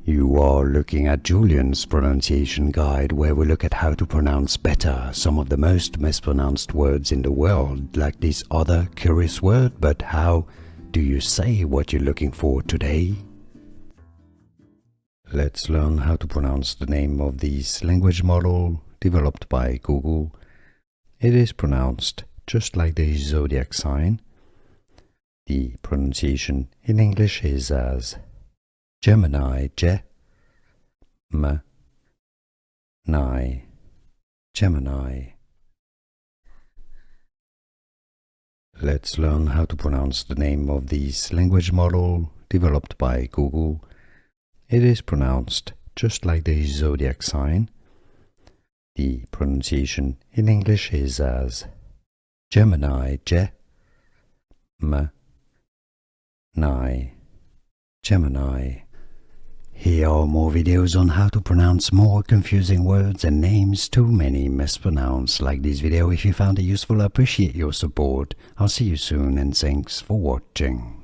You are looking at Julian's pronunciation guide, where we look at how to pronounce better some of the most mispronounced words in the world, like this other curious word. But how do you say what you're looking for today? Let's learn how to pronounce the name of this language model developed by Google. It is pronounced just like the zodiac sign. The pronunciation in English is as Gemini, Gemini. Let's learn how to pronounce the name of this language model developed by Google. It is pronounced just like the zodiac sign. The pronunciation in English is as Gemini, Gemini. Here are more videos on how to pronounce more confusing words and names too many mispronounced. Like this video if you found it useful. I appreciate your support. I'll see you soon and thanks for watching.